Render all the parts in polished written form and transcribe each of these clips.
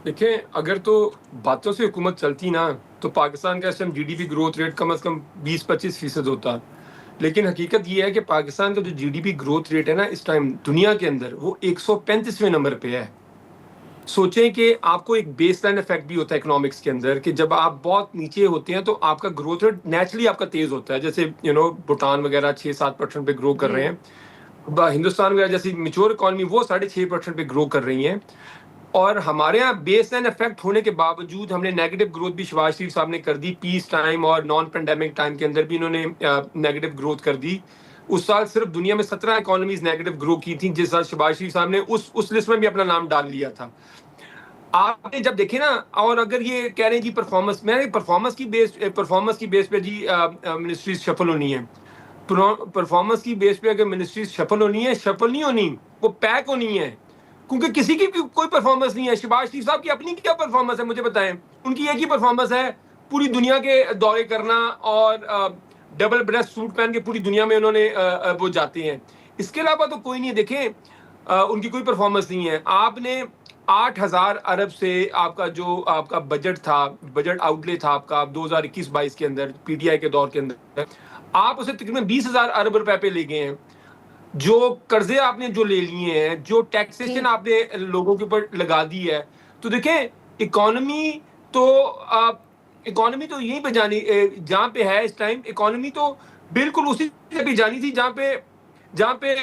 देखें, अगर तो बातों से हुकूमत चलती ना, तो पाकिस्तान का इस टाइम जीडीपी ग्रोथ रेट कम से कम 20-25% होता। लेकिन हकीकत ये है कि पाकिस्तान का जो जीडीपी ग्रोथ रेट है ना इस टाइम दुनिया के अंदर, वो 135वें नंबर पे है। सोचें कि आपको एक बेसलाइन इफेक्ट भी होता है इकोनॉमिक्स के अंदर कि जब आप बहुत नीचे होते हैं तो आपका ग्रोथ रेट नेचुरली आपका तेज होता है। जैसे भूटान वगैरह 6-7% पे ग्रो कर जी रहे हैं। हिंदुस्तान वगैरह जैसी मेच्योर इकोनॉमी वो 6.5% पे ग्रो कर रही हैं। और हमारे यहाँ बेसलाइन इफेक्ट होने के बावजूद हमने नेगेटिव ग्रोथ भी शहबाज शरीफ साहब ने कर दी। पीस टाइम और नॉन पेंडेमिक टाइम के अंदर भी इन्होंने नेगेटिव ग्रोथ कर दी। उस साल सिर्फ दुनिया में 17 इकोनॉमीज नेगेटिव ग्रो की थी, जिस साल शहबाज शरीफ साहब ने उस लिस्ट में भी अपना नाम डाल लिया था। आपने जब देखे ना, और अगर ये कह रहे हैं जी परफॉर्मेंस, मैं परफॉर्मेंस की बेस पे जी मिनिस्ट्रीज शफल होनी है। परफॉर्मेंस की बेस पे अगर मिनिस्ट्रीज शफल होनी है, शफल नहीं होनी, वो पैक होनी है। क्योंकि किसी की भी कोई परफॉर्मेंस नहीं है। शहबाज शरीफ साहब की अपनी क्या परफॉर्मेंस है मुझे बताएं। उनकी एक ही परफॉर्मेंस है, पूरी दुनिया के दौरे करना और डबल ब्रेस्ट सूट पहन के पूरी दुनिया में उन्होंने वो जाते हैं। इसके अलावा तो कोई नहीं। देखें, उनकी कोई परफॉर्मेंस नहीं है। आपने 8,000 अरब से आपका जो आपका बजट था, बजट आउटले था आपका 2021-22 के अंदर, पीटीआई के दौर के अंदर, आप उसे तकरीबन 20,000 अरब रुपए पे ले गए हैं। जो कर्जे आपने जो ले लिए हैं, जो टैक्सेशन जी आपने लोगों के ऊपर लगा दी है, तो देखें इकोनॉमी तो इकोनॉमी तो यहीं पे जानी जहाँ पे है इस टाइम। इकोनॉमी तो बिल्कुल उसी जगह पे जानी थी जहाँ पे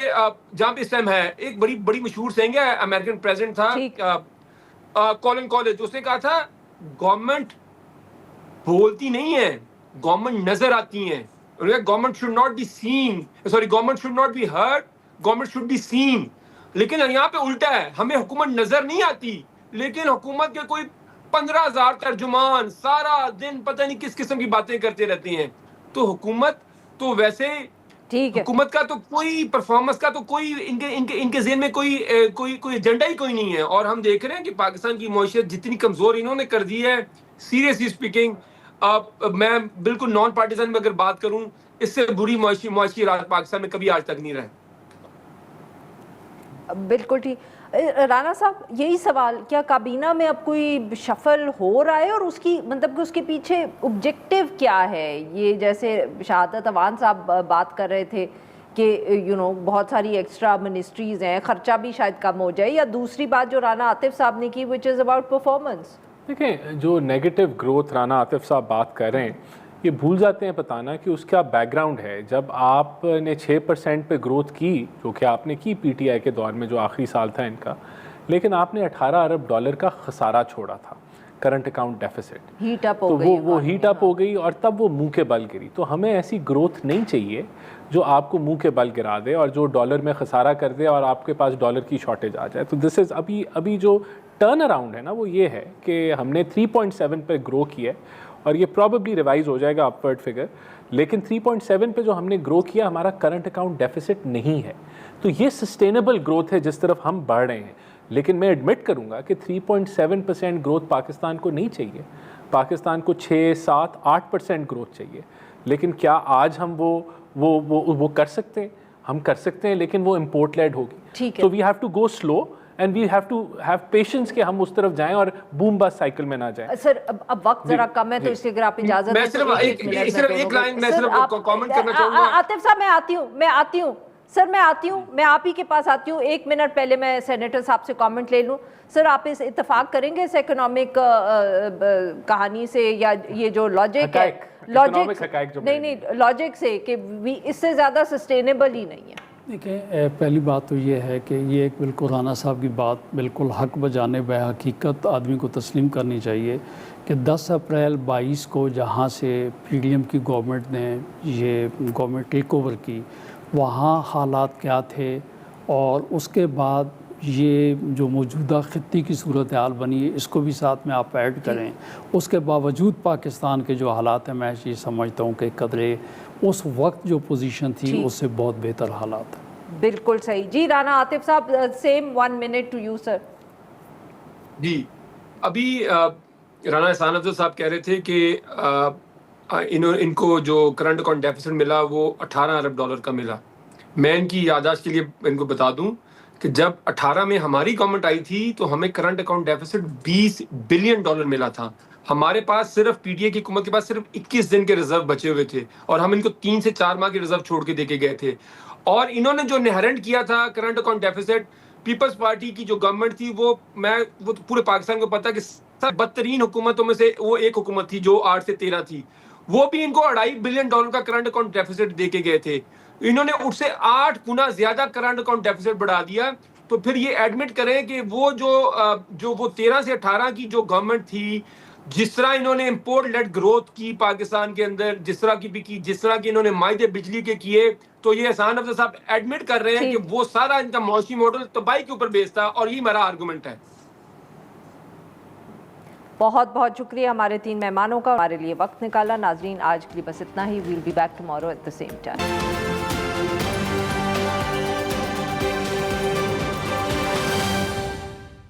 इस टाइम है। एक बड़ी बड़ी मशहूर सेइंग है, अमेरिकन प्रेसिडेंट ठीक था कॉलिन कॉलेज, उसने कहा था गवर्नमेंट बोलती नहीं है, गवर्नमेंट नजर आती है। उन्होंने government should not be seen, sorry government should not be heard, government should be seen. लेकिन यहाँ पे उल्टा है, हमें हुकूमत नजर नहीं आती, लेकिन हुकूमत के कोई 15,000 तर्जुमान सारा दिन पता नहीं किस किस्म की बातें करते रहते हैं। तो हुकूमत तो वैसे, ठीक है। हुकूमत का तो कोई परफॉर्मेंस का तो कोई इनके इनके इनके जेहन में कोई एजेंडा ही कोई नहीं है। और हम देख रहे हैं कि पाकिस्तान की मईशत जितनी कमजोर इन्होंने कर दी है, सीरियसली स्पीकिंग। मैं बिल्कुल नॉन पार्टीजन में अगर बात करूं, इससे बुरी मुआशी रात पाकिस्तान में कभी आज तक नहीं रहा। बिल्कुल ठीक। राना साहब, यही सवाल, क्या काबीना में अब कोई शफल हो रहा है और उसकी मतलब कि उसके पीछे ऑब्जेक्टिव क्या है? ये जैसे शहादत अवान साहब बात कर रहे थे कि बहुत सारी एक्स्ट्रा मिनिस्ट्रीज हैं, खर्चा भी शायद कम हो जाए, या दूसरी बात जो राना आतिफ साहब ने की विच इज़ अबाउट परफॉर्मेंस। देखें, जो नेगेटिव ग्रोथ राना आतिफ साहब बात कर रहे हैं, ये भूल जाते हैं बताना कि उसका बैकग्राउंड है। जब आपने 6% पे ग्रोथ की, जो कि आपने की पीटीआई के दौर में, जो आखिरी साल था इनका, लेकिन आपने 18 अरब डॉलर का खसारा छोड़ा था, current account deficit. Heat up हो तो गई वो हीट अप हाँ। हो गई और तब वो मुंह के बल गिरी। तो हमें ऐसी ग्रोथ नहीं चाहिए जो आपको मुंह के बल गिरा दे और जो डॉलर में खसारा कर दे और आपके पास डॉलर की शॉर्टेज आ जाए। तो दिस इज़ अभी जो टर्न अराउंड है ना, वो ये है कि हमने 3.7 पे ग्रो किया है और ये प्रॉबेबली रिवाइज हो जाएगा अपवर्ड फिगर। लेकिन 3.7 पे जो हमने ग्रो किया, हमारा करंट अकाउंट डेफिसिट नहीं है। तो ये सस्टेनेबल ग्रोथ है जिस तरफ हम बढ़ रहे हैं। लेकिन मैं एडमिट करूंगा कि 3.7% ग्रोथ पाकिस्तान को नहीं चाहिए। पाकिस्तान को 6-7-8% ग्रोथ चाहिए। लेकिन क्या आज हम वो कर सकते हैं? हम कर सकते हैं, लेकिन वो इम्पोर्ट लेड होगी। ठीक है। तो we have to go slow and we have to have patience कि हम उस तरफ जाएं और बूम बस्ट साइकिल में ना जाएं। सर अब वक्त जरा कम है, तो इसलिए अगर आप इजाजत मैं दें तो सिर्फ एक मिनट सिर्फ में एक दोनों लाइन को। मैं सर सिर्फ आप कमेंट करना चाहूंगा। आतिफ साहब, मैं आती हूँ सर, मैं आती हूँ, मैं आप ही के पास आती हूँ। एक मिनट पहले मैं सेनेटर साहब से कमेंट ले लूँ। सर, आप इस इत्तेफाक करेंगे इस इकोनॉमिक कहानी से, या ये जो लॉजिक है, लॉजिक नहीं लॉजिक से कि इससे ज़्यादा सस्टेनेबल ही नहीं है? देखिए, पहली बात तो ये है कि ये एक बिल्कुल राना साहब की बात बिल्कुल हक बजाने ब हकीकत आदमी को तस्लीम करनी चाहिए कि 10 अप्रैल 22 को जहाँ से पीडीएम की गवर्नमेंट ने ये गवर्नमेंट टेक ओवर की, वहाँ हालात क्या थे, और उसके बाद ये जो मौजूदा खित्ती की सूरत हाल बनी है, इसको भी साथ में आप ऐड करें। उसके बावजूद पाकिस्तान के जो हालात हैं, मैं ये समझता हूँ कि कदरे उस वक्त जो पोजीशन थी उससे बहुत बेहतर हालात है। बिल्कुल सही जी। Rana Atif sahab, same 1 minute to you sir. जी, अभी राना एहसान अफजल साहब कह रहे थे कि इनको जो करंट अकाउंट डेफिसिट मिला वो 18 अरब डॉलर का मिला। मैं इनकी याददाश्त के लिए इनको बता दूं कि जब 18 में हमारी गवर्नमेंट आई थी तो हमें करंट अकाउंट डेफिसिट $20 बिलियन मिला था। हमारे पास सिर्फ पीडीए की हुकूमत के पास सिर्फ 21 दिन के रिजर्व बचे हुए थे और हम इनको 3 से 4 माह के रिजर्व छोड़ के देके गए थे। और इन्होंने जो इनहेरेंट किया था current account deficit, people's party की जो गवर्नमेंट थी वो तो पूरे पाकिस्तान को पता कि सब बदतरीन हुकूमतों में से वो एक हुकूमत थी जो 8 से 13 थी। वो भी इनको $2.5 बिलियन का करंट अकाउंट डेफिसिट देके गए थे। इन्होंने उससे 8 गुना ज्यादा करंट अकाउंट डेफिसिट बढ़ा दिया। तो फिर ये एडमिट करें कि वो वो 13 से 18 की जो गवर्नमेंट थी, जिस तरह इन्होंने इंपोर्ट लेड ग्रोथ की पाकिस्तान के अंदर, जिस तरह की भी की, जिस तरह की इन्होंने मायदे बिजली के किए, तो ये एहसान अफजल साहब एडमिट कर रहे हैं कि वो सारा इनका मौसी मॉडल तबाही के ऊपर बेस्ड था और ये हमारा आर्गुमेंट है। बहुत बहुत शुक्रिया हमारे 3 मेहमानों का हमारे लिए वक्त निकाला। नाजरीन, आज के लिए बस इतना ही। Will be back tomorrow at the same time.